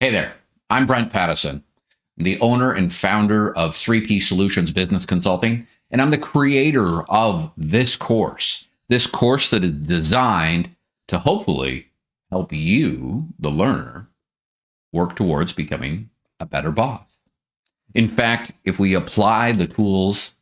Hey there, I'm Brent Pattison, the owner and founder of 3P Solutions Business Consulting, and I'm the creator of this course that is designed to hopefully help you, the learner, work towards becoming a better boss. In fact, if we apply the tools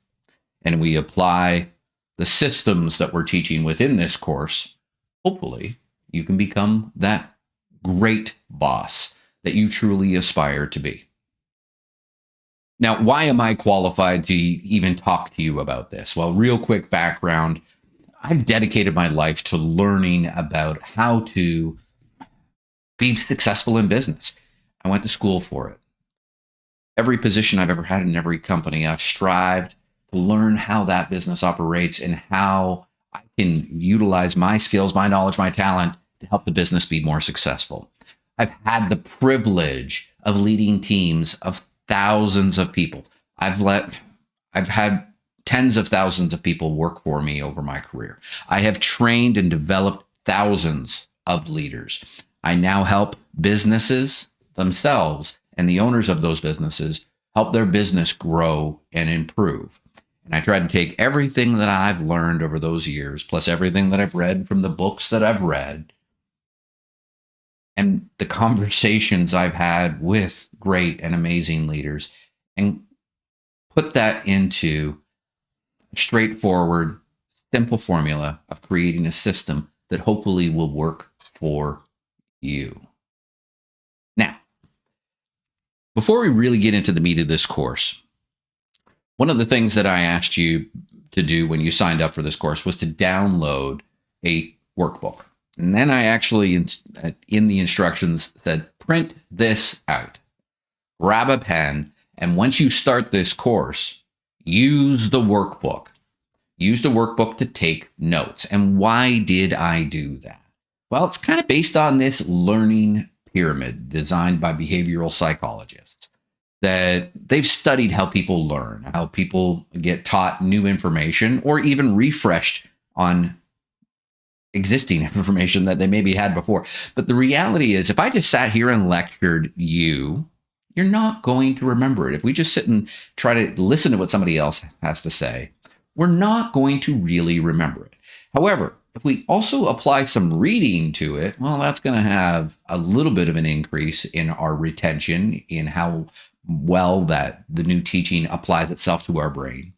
and we apply the systems that we're teaching within this course, hopefully you can become that great boss that you truly aspire to be. Now, why am I qualified to even talk to you about this? Well, real quick background. I've dedicated my life to learning about how to be successful in business. I went to school for it. Every position I've ever had in every company, I've strived to learn how that business operates and how I can utilize my skills, my knowledge, my talent to help the business be more successful. I've had the privilege of leading teams of thousands of people. I've had tens of thousands of people work for me over my career. I have trained and developed thousands of leaders. I now help businesses themselves and the owners of those businesses help their business grow and improve. And I try to take everything that I've learned over those years, plus everything that I've read from the books that I've read, and the conversations I've had with great and amazing leaders, and put that into a straightforward, simple formula of creating a system that hopefully will work for you. Now, before we really get into the meat of this course, one of the things that I asked you to do when you signed up for this course was to download a workbook. And then I actually, in the instructions, said, print this out, grab a pen, and once you start this course, use the workbook. Use the workbook to take notes. And why did I do that? Well, it's kind of based on this learning pyramid designed by behavioral psychologists, that they've studied how people learn, how people get taught new information or even refreshed on existing information that they maybe had before. But the reality is, if I just sat here and lectured you, you're not going to remember it. If we just sit and try to listen to what somebody else has to say, we're not going to really remember it. However, if we also apply some reading to it, well, that's going to have a little bit of an increase in our retention, in how well that the new teaching applies itself to our brain.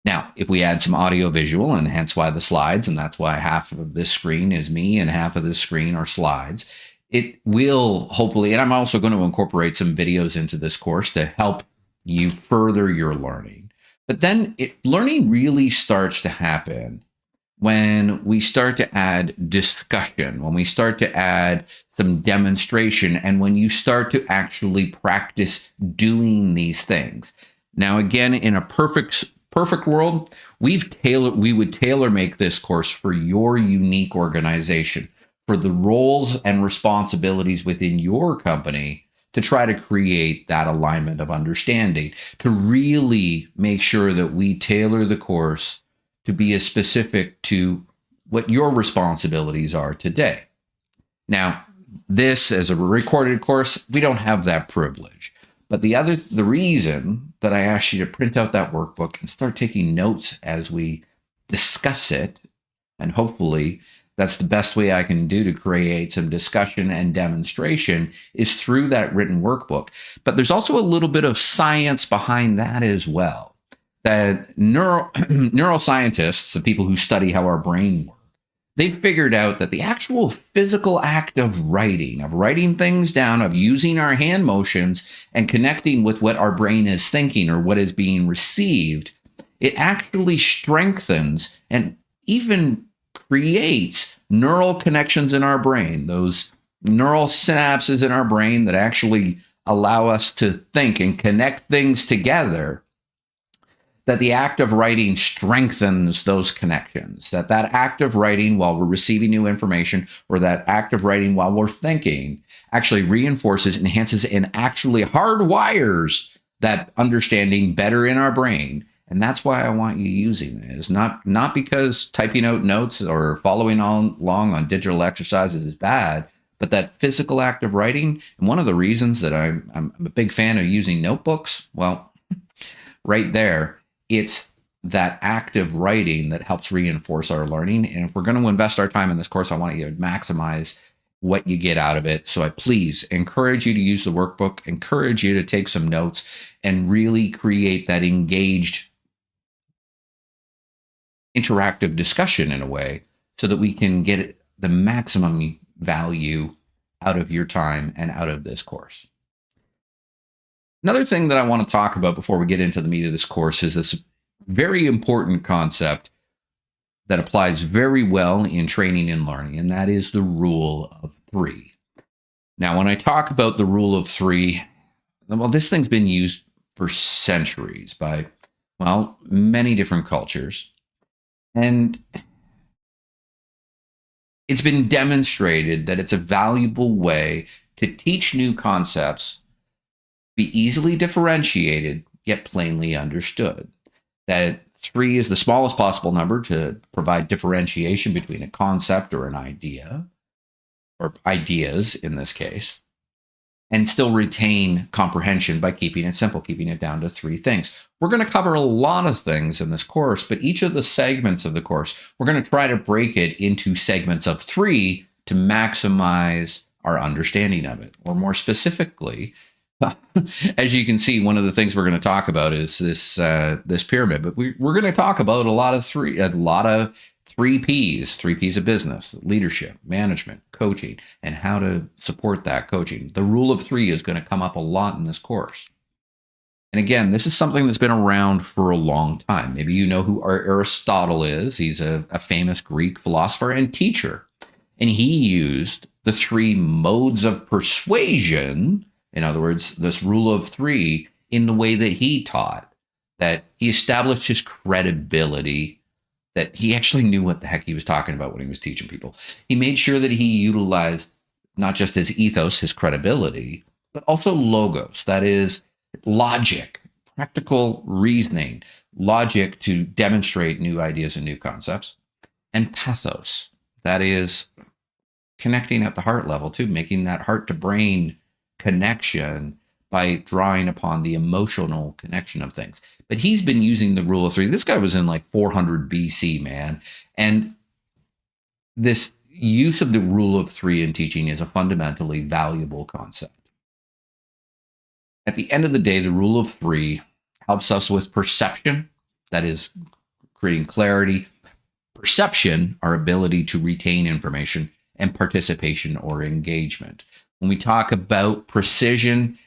Now, if we add some audio visual, and hence why the slides, and that's why half of this screen is me and half of this screen are slides, it will hopefully, and I'm also going to incorporate some videos into this course to help you further your learning. But then learning really starts to happen when we start to add discussion, when we start to add some demonstration, and when you start to actually practice doing these things. Now, again, in a perfect world, we would tailor make this course for your unique organization, for the roles and responsibilities within your company, to try to create that alignment of understanding, to really make sure that we tailor the course to be as specific to what your responsibilities are today. Now, this as a recorded course, we don't have that privilege. But the reason that I asked you to print out that workbook and start taking notes as we discuss it, and hopefully that's the best way I can do to create some discussion and demonstration, is through that written workbook. But there's also a little bit of science behind that as well. That neuroscientists, the people who study how our brain works, they've figured out that the actual physical act of writing things down, of using our hand motions and connecting with what our brain is thinking or what is being received, it actually strengthens and even creates neural connections in our brain, those neural synapses in our brain that actually allow us to think and connect things together. That the act of writing strengthens those connections, that act of writing while we're receiving new information, or that act of writing while we're thinking, actually reinforces, enhances, and actually hardwires that understanding better in our brain. And that's why I want you using it. It's not because typing out notes or following along on digital exercises is bad, But that physical act of writing, and one of the reasons that I'm a big fan of using notebooks, well, right there, it's that active writing that helps reinforce our learning. And if we're going to invest our time in this course, I want you to maximize what you get out of it. So I please encourage you to use the workbook, encourage you to take some notes, and really create that engaged, interactive discussion in a way so that we can get the maximum value out of your time and out of this course. Another thing that I want to talk about before we get into the meat of this course is this very important concept that applies very well in training and learning, and that is the rule of three. Now, when I talk about the rule of three, well, this thing's been used for centuries by, well, many different cultures. And it's been demonstrated that it's a valuable way to teach new concepts, be easily differentiated, yet plainly understood. That three is the smallest possible number to provide differentiation between a concept or an idea, or ideas in this case, and still retain comprehension by keeping it simple, keeping it down to three things. We're going to cover a lot of things in this course, but each of the segments of the course, we're going to try to break it into segments of three to maximize our understanding of it. Or more specifically, as you can see, one of the things we're going to talk about is this pyramid, but we're going to talk about a lot of three P's of business: leadership, management, coaching, and how to support that coaching. The rule of three is going to come up a lot in this course. And again, this is something that's been around for a long time. Maybe you know who Aristotle is. He's a famous Greek philosopher and teacher. And he used the three modes of persuasion, in other words, this rule of three, in the way that he taught, that he established his credibility, that he actually knew what the heck he was talking about when he was teaching people. He made sure that he utilized not just his ethos, his credibility, but also logos, that is logic, practical reasoning, logic to demonstrate new ideas and new concepts, and pathos, that is connecting at the heart level too, making that heart to brain connection by drawing upon the emotional connection of things. But he's been using the rule of three. This guy was in like 400 BC, man. And this use of the rule of three in teaching is a fundamentally valuable concept. At the end of the day, the rule of three helps us with perception, that is creating clarity, perception, our ability to retain information, and participation or engagement. When we talk about precision,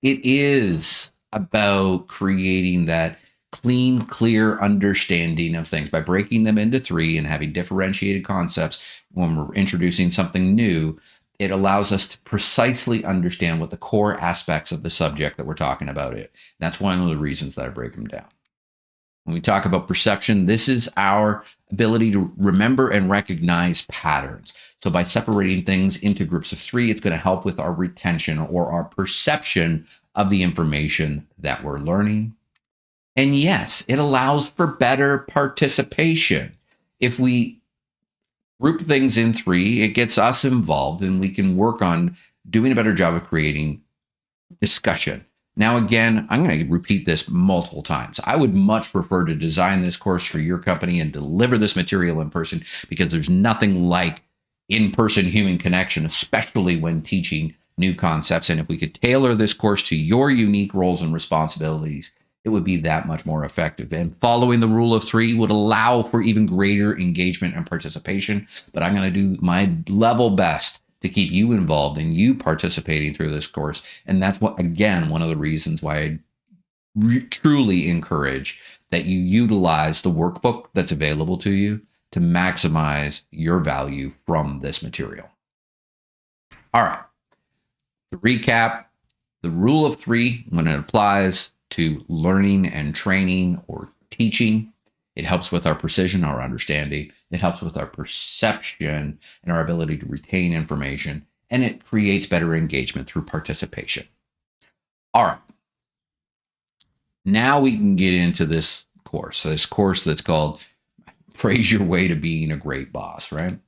it is about creating that clean, clear understanding of things by breaking them into three and having differentiated concepts. When we're introducing something new, it allows us to precisely understand what the core aspects of the subject that we're talking about is. That's one of the reasons that I break them down. When we talk about perception, this is our ability to remember and recognize patterns. So by separating things into groups of three, it's going to help with our retention or our perception of the information that we're learning. And yes, it allows for better participation. If we group things in three, it gets us involved and we can work on doing a better job of creating discussion. Now, again, I'm going to repeat this multiple times. I would much prefer to design this course for your company and deliver this material in person, because there's nothing like in-person human connection, especially when teaching new concepts. And if we could tailor this course to your unique roles and responsibilities, it would be that much more effective. And following the rule of three would allow for even greater engagement and participation. But I'm going to do my level best to keep you involved and you participating through this course. And that's what, again, one of the reasons why I truly encourage that you utilize the workbook that's available to you to maximize your value from this material. All right. To recap, the rule of three, when it applies to learning and training or teaching, it helps with our precision, our understanding. It helps with our perception and our ability to retain information. And it creates better engagement through participation. All right. Now we can get into this course that's called Praise Your Way to Being a Great Boss, right?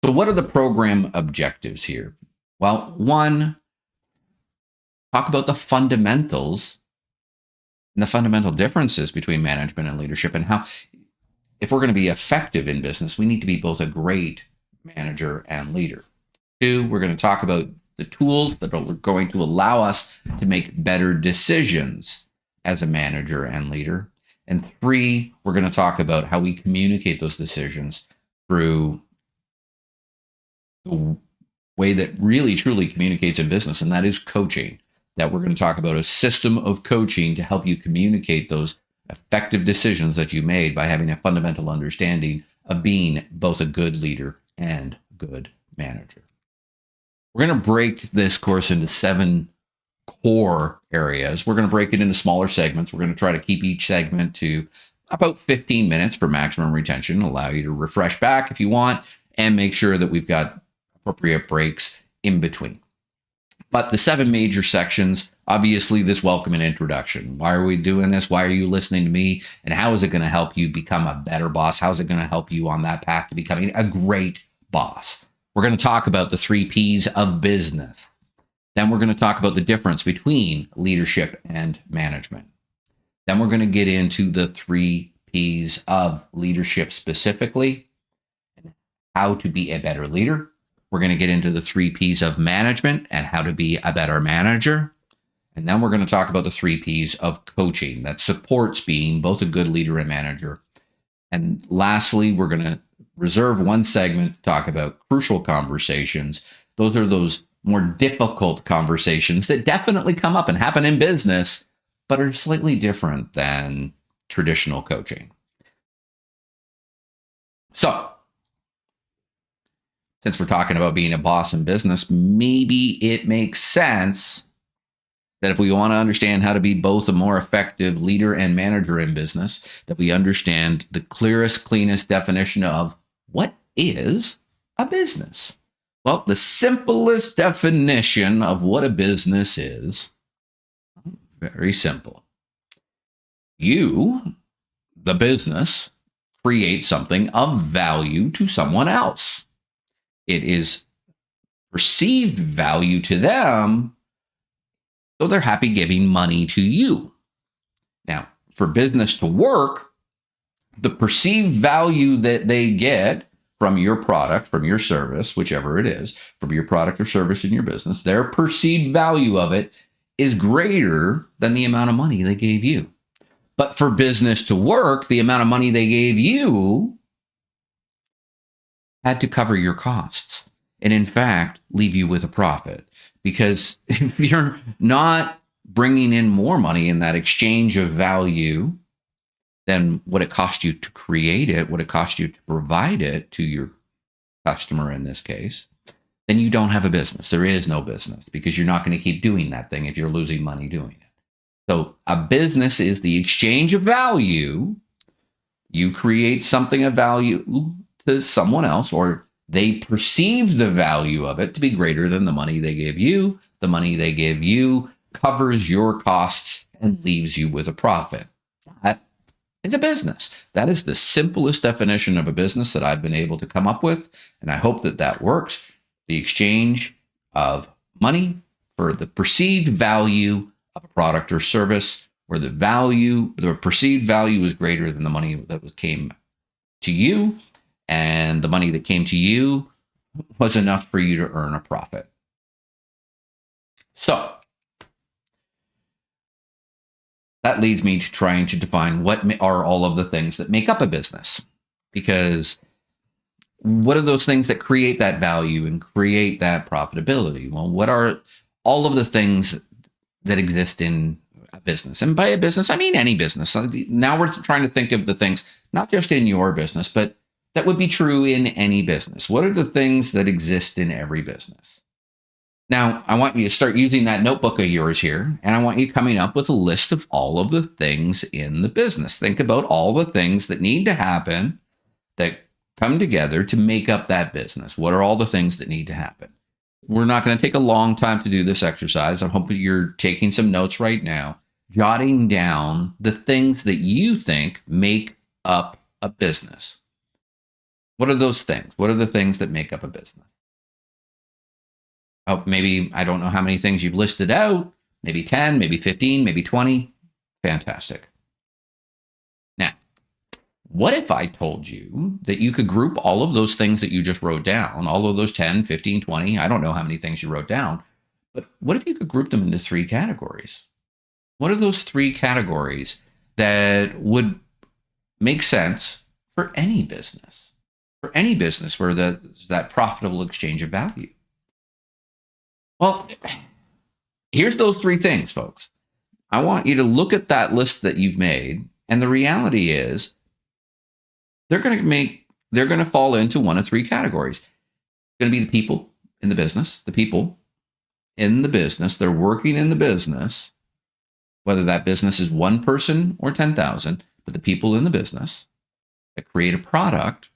So, what are the program objectives here? Well, one, talk about the fundamentals and the fundamental differences between management and leadership, and how, if we're going to be effective in business, we need to be both a great manager and leader. Two, we're going to talk about the tools that are going to allow us to make better decisions as a manager and leader. And three, we're going to talk about how we communicate those decisions through the way that really truly communicates in business, and that is coaching. That we're going to talk about a system of coaching to help you communicate those effective decisions that you made by having a fundamental understanding of being both a good leader and good manager. We're going to break this course into 7 core areas. We're going to break it into smaller segments. We're going to try to keep each segment to about 15 minutes for maximum retention, allow you to refresh back if you want, and make sure that we've got appropriate breaks in between. But the 7 major sections, obviously this welcome and introduction. Why are we doing this? Why are you listening to me? And how is it going to help you become a better boss? How is it going to help you on that path to becoming a great boss? We're going to talk about the 3 P's of business. Then we're going to talk about the difference between leadership and management. Then we're going to get into the 3 P's of leadership specifically, how to be a better leader. We're going to get into the 3 P's of management and how to be a better manager. And then we're going to talk about the 3 P's of coaching that supports being both a good leader and manager. And lastly, we're going to reserve one segment to talk about crucial conversations. Those are those more difficult conversations that definitely come up and happen in business, but are slightly different than traditional coaching. So, since we're talking about being a boss in business, maybe it makes sense that if we want to understand how to be both a more effective leader and manager in business, that we understand the clearest, cleanest definition of what is a business. Well, the simplest definition of what a business is, very simple. You, the business, create something of value to someone else. It is perceived value to them, so they're happy giving money to you. Now, for business to work, the perceived value that they get from your product, from your service, whichever it is, from your product or service in your business, their perceived value of it is greater than the amount of money they gave you. But for business to work, the amount of money they gave you had to cover your costs and, in fact, leave you with a profit. Because if you're not bringing in more money in that exchange of value than what it cost you to create it, what it cost you to provide it to your customer in this case, then you don't have a business. There is no business, because you're not going to keep doing that thing if you're losing money doing it. So a business is the exchange of value. You create something of value to someone else, or they perceive the value of it to be greater than the money they gave you. The money they gave you covers your costs and leaves you with a profit. That is a business. That is the simplest definition of a business that I've been able to come up with, and I hope that that works. The exchange of money for the perceived value of a product or service, where the perceived value is greater than the money that came to you, and the money that came to you was enough for you to earn a profit. So that leads me to trying to define what are all of the things that make up a business. Because what are those things that create that value and create that profitability? Well, what are all of the things that exist in a business? And by a business, I mean any business. Now we're trying to think of the things, not just in your business, but that would be true in any business. What are the things that exist in every business? Now, I want you to start using that notebook of yours here, and I want you coming up with a list of all of the things in the business. Think about all the things that need to happen, that come together to make up that business. What are all the things that need to happen? We're not going to take a long time to do this exercise. I'm hoping you're taking some notes right now, jotting down the things that you think make up a business. What are those things? What are the things that make up a business? Oh, maybe I don't know how many things you've listed out. Maybe 10, maybe 15, maybe 20. Fantastic. Now, what if I told you that you could group all of those things that you just wrote down, all of those 10, 15, 20, I don't know how many things you wrote down, but what if you could group them into three categories? What are those three categories that would make sense for any business? For any business where there's that profitable exchange of value? Well, here's those three things, folks. I want you to look at that list that you've made, and the reality is they're going to fall into one of three categories. It's going to be the people in the business, they're working in the business, whether that business is one person or 10,000, but the people in the business that create a product.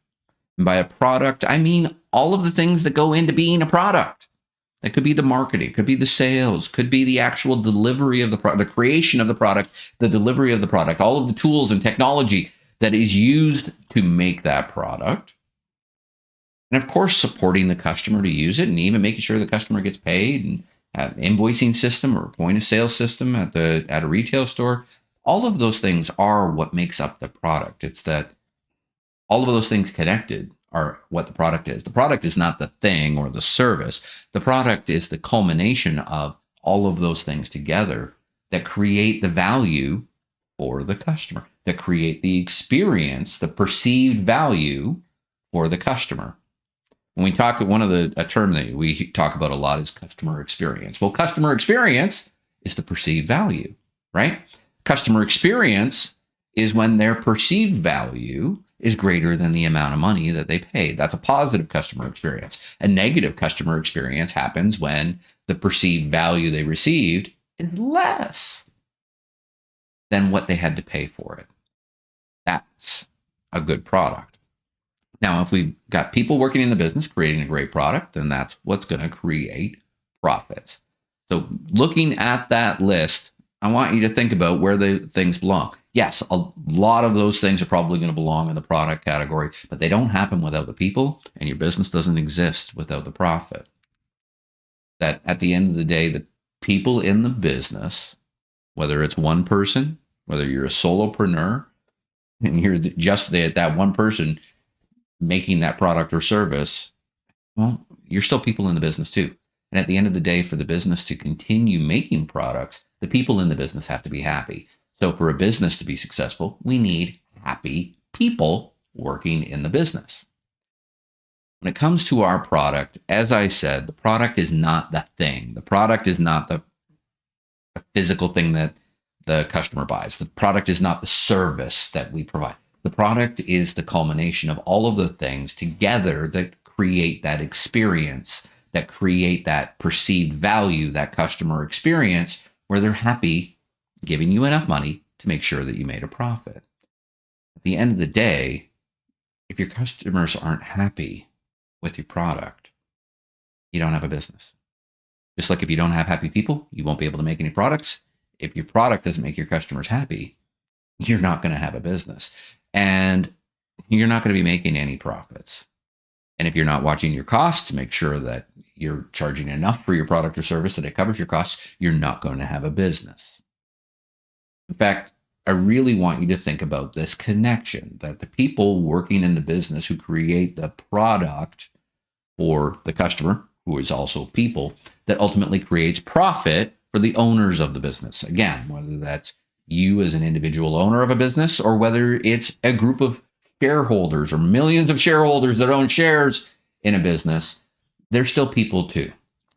And by a product, I mean all of the things that go into being a product. That could be the marketing, could be the sales, could be the actual delivery of the product, the creation of the product, the delivery of the product, all of the tools and technology that is used to make that product. And of course, supporting the customer to use it and even making sure the customer gets paid, and an invoicing system or a point of sale system at a retail store. All of those things are what makes up the product. It's that all of those things connected are what the product is. The product is not the thing or the service. The product is the culmination of all of those things together that create the value for the customer, that create the experience, the perceived value for the customer. When we talk, a term that we talk about a lot is customer experience. Well, customer experience is the perceived value, right? Customer experience is when their perceived value is greater than the amount of money that they paid. That's a positive customer experience. A negative customer experience happens when the perceived value they received is less than what they had to pay for it. That's a good product. Now, if we've got people working in the business creating a great product, then that's what's going to create profits. So looking at that list, I want you to think about where the things belong. Yes, a lot of those things are probably going to belong in the product category, but they don't happen without the people, and your business doesn't exist without the profit. That at the end of the day, the people in the business, whether it's one person, whether you're a solopreneur, and you're just that one person making that product or service, well, you're still people in the business too. And at the end of the day, for the business to continue making products, the people in the business have to be happy. So for a business to be successful, we need happy people working in the business. When it comes to our product, as I said, the product is not the thing. The product is not the physical thing that the customer buys. The product is not the service that we provide. The product is the culmination of all of the things together that create that experience, that create that perceived value, that customer experience, where they're happy giving you enough money to make sure that you made a profit. At the end of the day, if your customers aren't happy with your product, you don't have a business. Just like if you don't have happy people, you won't be able to make any products. If your product doesn't make your customers happy, you're not going to have a business. And you're not going to be making any profits. And if you're not watching your costs, make sure that you're charging enough for your product or service that it covers your costs, you're not going to have a business. In fact, I really want you to think about this connection, that the people working in the business who create the product for the customer, who is also people, that ultimately creates profit for the owners of the business. Again, whether that's you as an individual owner of a business, or whether it's a group of shareholders or millions of shareholders that own shares in a business, they're still people too.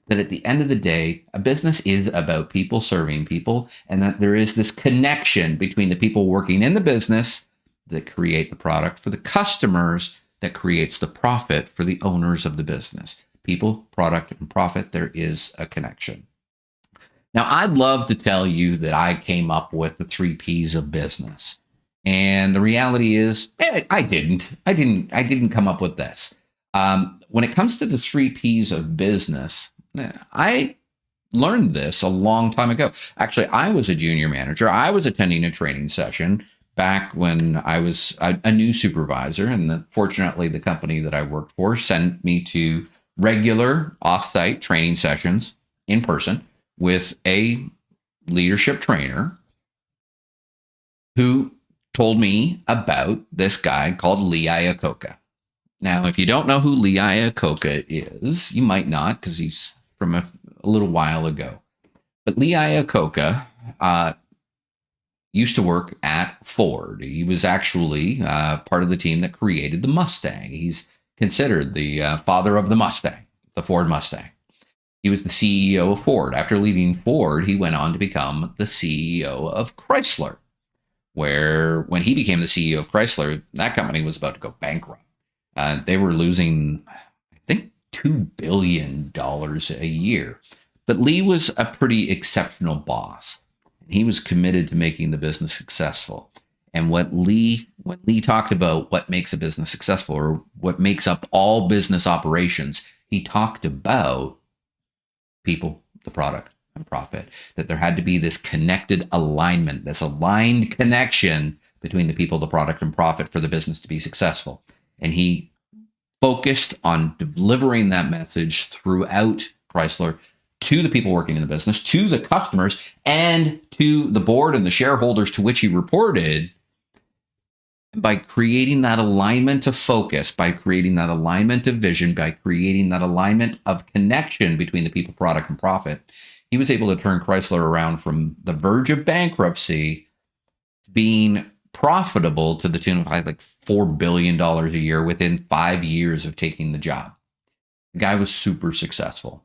That at the end of the day, a business is about people serving people, and that there is this connection between the people working in the business that create the product for the customers that creates the profit for the owners of the business. People, product, and profit, there is a connection. Now, I'd love to tell you that I came up with the 3 P's of business. And the reality is, I didn't come up with this. When it comes to the 3 P's of business, I learned this a long time ago. Actually, I was a junior manager. I was attending a training session back when I was a new supervisor, and fortunately, the company that I worked for sent me to regular offsite training sessions in person with a leadership trainer who told me about this guy called Lee Iacocca. Now, if you don't know who Lee Iacocca is, you might not, because he's from a little while ago. But Lee Iacocca used to work at Ford. He was actually part of the team that created the Mustang. He's considered the father of the Mustang, the Ford Mustang. He was the CEO of Ford. After leaving Ford, he went on to become the CEO of Chrysler, where when he became the CEO of Chrysler, that company was about to go bankrupt. They were losing, I think, $2 billion a year. But Lee was a pretty exceptional boss. He was committed to making the business successful. And when Lee talked about what makes a business successful or what makes up all business operations, he talked about people, the product, and profit. That there had to be this connected alignment, this aligned connection between the people, the product, and profit for the business to be successful. And he focused on delivering that message throughout Chrysler to the people working in the business, to the customers, and to the board and the shareholders to which he reported. By creating that alignment of focus, by creating that alignment of vision, by creating that alignment of connection between the people, product, and profit, he was able to turn Chrysler around from the verge of bankruptcy to being profitable to the tune of like $4 billion a year within 5 years of taking the job. The guy was super successful.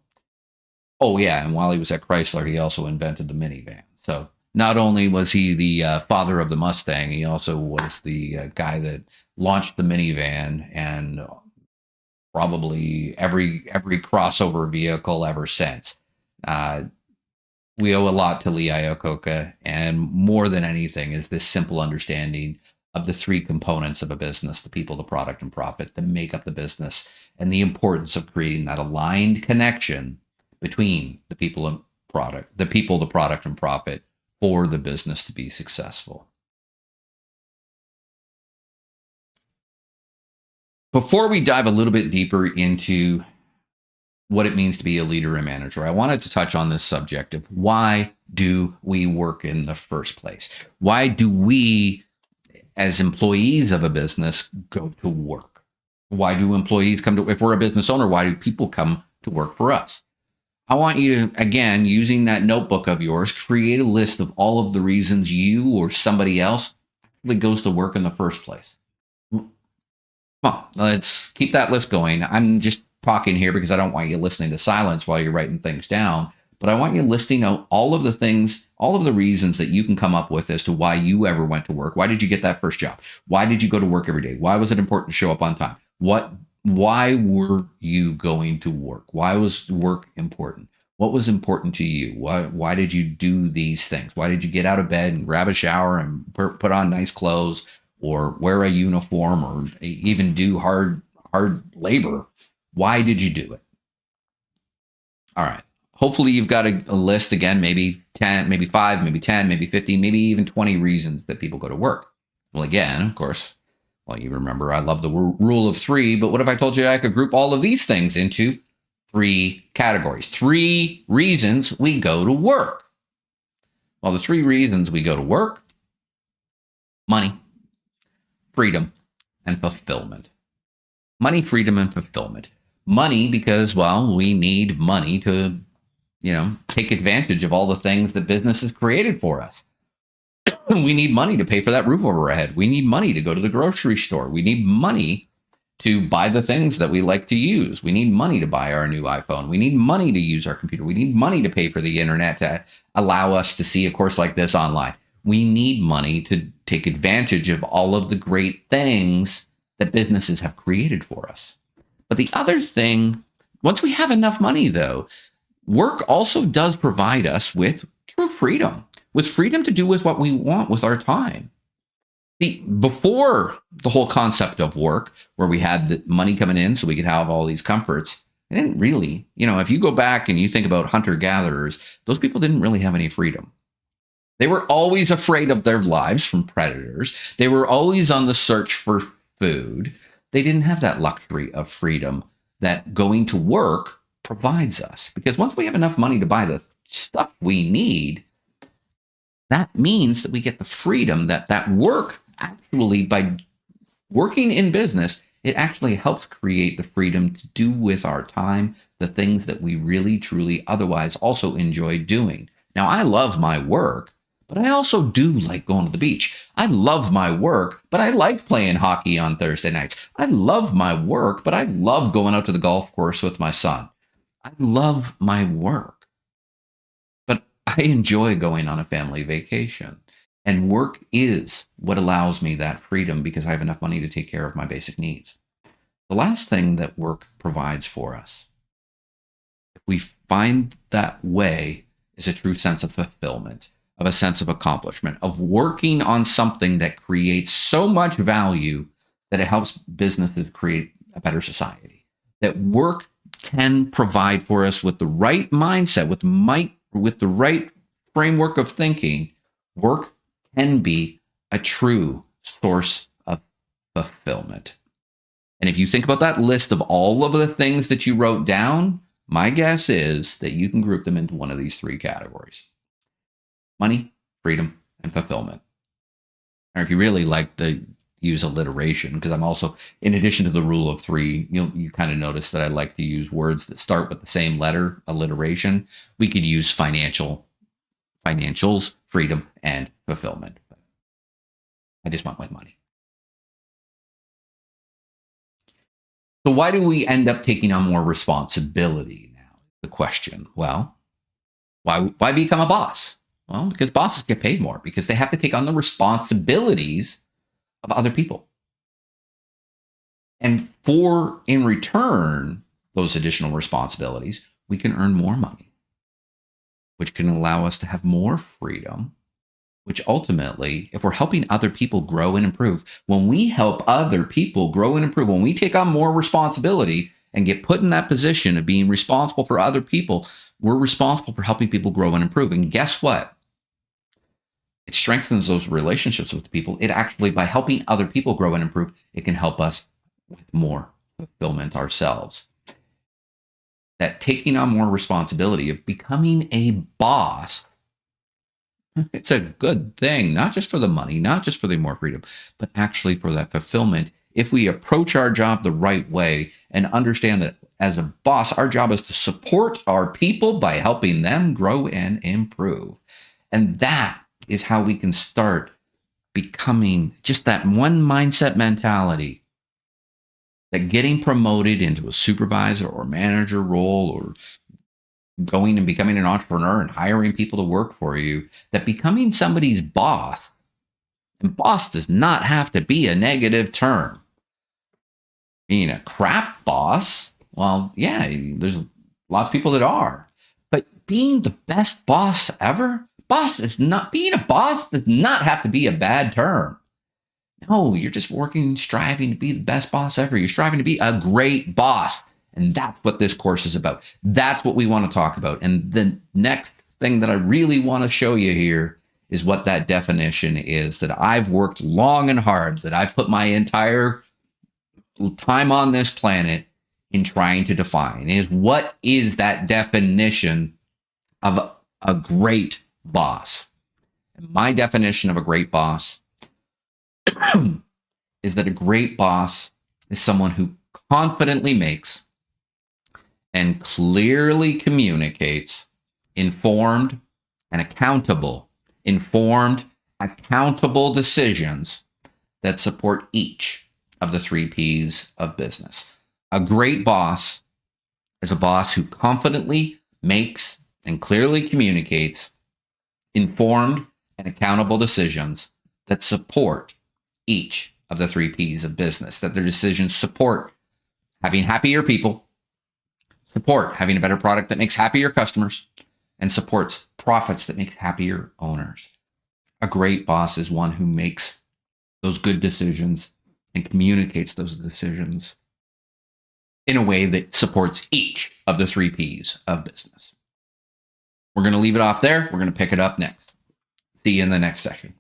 Oh, yeah. And while he was at Chrysler, he also invented the minivan. So not only was he the father of the Mustang, he also was the guy that launched the minivan and probably every crossover vehicle ever since. We owe a lot to Lee Iacocca, and more than anything is this simple understanding of the three components of a business: the people, the product, and profit, that make up the business, and the importance of creating that aligned connection between the people and product, the people, the product, and profit for the business to be successful. Before we dive a little bit deeper into what it means to be a leader and manager, I wanted to touch on this subject of why do we work in the first place? Why do we, as employees of a business, go to work? Why do employees come to, if we're a business owner, why do people come to work for us? I want you to, again, using that notebook of yours, create a list of all of the reasons you or somebody else actually goes to work in the first place. Come on, let's keep that list going. I'm just talking here because I don't want you listening to silence while you're writing things down, but I want you listing out all of the things, all of the reasons that you can come up with as to why you ever went to work. Why did you get that first job? Why did you go to work every day? Why was it important to show up on time? Why were you going to work? Why was work important? What was important to you? Why did you do these things? Why did you get out of bed and grab a shower and put on nice clothes or wear a uniform or even do hard labor? Why did you do it? All right. Hopefully you've got a list, again, maybe 10, maybe 5, maybe 10, maybe 50, maybe even 20 reasons that people go to work. Well, again, of course, well, you remember I love the rule of 3, but what if I told you I could group all of these things into 3 categories? 3 reasons we go to work. Well, the 3 reasons we go to work: money, freedom, and fulfillment. Money, freedom, and fulfillment. Money because, well, we need money to, take advantage of all the things that business has created for us. We need money to pay for that roof over our head. We need money to go to the grocery store. We need money to buy the things that we like to use. We need money to buy our new iPhone. We need money to use our computer. We need money to pay for the internet to allow us to see a course like this online. We need money to take advantage of all of the great things that businesses have created for us. But the other thing, once we have enough money, though, work also does provide us with true freedom, with freedom to do with what we want with our time. See, before the whole concept of work, where we had the money coming in so we could have all these comforts, it didn't really, if you go back and you think about hunter-gatherers, those people didn't really have any freedom. They were always afraid of their lives from predators. They were always on the search for food. They didn't have that luxury of freedom that going to work provides us. Because once we have enough money to buy the stuff we need, that means that we get the freedom that work actually, by working in business, it actually helps create the freedom to do with our time the things that we really, truly otherwise also enjoy doing. Now, I love my work, but I also do like going to the beach. I love my work, but I like playing hockey on Thursday nights. I love my work, but I love going out to the golf course with my son. I love my work, but I enjoy going on a family vacation. And work is what allows me that freedom because I have enough money to take care of my basic needs. The last thing that work provides for us, if we find that way, is a true sense of fulfillment, of a sense of accomplishment, of working on something that creates so much value that it helps businesses create a better society. That work can provide for us with the right mindset, with the right framework of thinking. Work can be a true source of fulfillment. And if you think about that list of all of the things that you wrote down, my guess is that you can group them into one of these three categories: money, freedom, and fulfillment. Or if you really like to use alliteration, because I'm also, in addition to the rule of three, you kind of notice that I like to use words that start with the same letter, alliteration. We could use financials, freedom, and fulfillment. I just went with money. So why do we end up taking on more responsibility now? The question. Well, why become a boss? Well, because bosses get paid more because they have to take on the responsibilities of other people. And in return, those additional responsibilities, we can earn more money, which can allow us to have more freedom, which ultimately, if we're helping other people grow and improve, when we help other people grow and improve, when we take on more responsibility and get put in that position of being responsible for other people, we're responsible for helping people grow and improve. And guess what? It strengthens those relationships with people. It actually, by helping other people grow and improve, it can help us with more fulfillment ourselves. That taking on more responsibility, of becoming a boss, it's a good thing, not just for the money, not just for the more freedom, but actually for that fulfillment. If we approach our job the right way and understand that as a boss, our job is to support our people by helping them grow and improve. And that is how we can start becoming just that one mindset mentality, that getting promoted into a supervisor or manager role, or going and becoming an entrepreneur and hiring people to work for you, that becoming somebody's boss, and boss does not have to be a negative term. Being a crap boss, well, yeah, there's lots of people that are, but being the best boss ever, being a boss does not have to be a bad term. No, you're just striving to be the best boss ever. You're striving to be a great boss. And that's what this course is about. That's what we want to talk about. And the next thing that I really want to show you here is what that definition is, that I've worked long and hard, that I've put my entire time on this planet in trying to define, is what is that definition of a great boss. And my definition of a great boss is that a great boss is someone who confidently makes and clearly communicates informed, accountable decisions that support each of the three P's of business. A great boss is a boss who confidently makes and clearly communicates informed and accountable decisions that support each of the three P's of business, that their decisions support having happier people, support having a better product that makes happier customers, and supports profits that makes happier owners. A great boss is one who makes those good decisions and communicates those decisions in a way that supports each of the three P's of business. We're going to leave it off there. We're going to pick it up next. See you in the next session.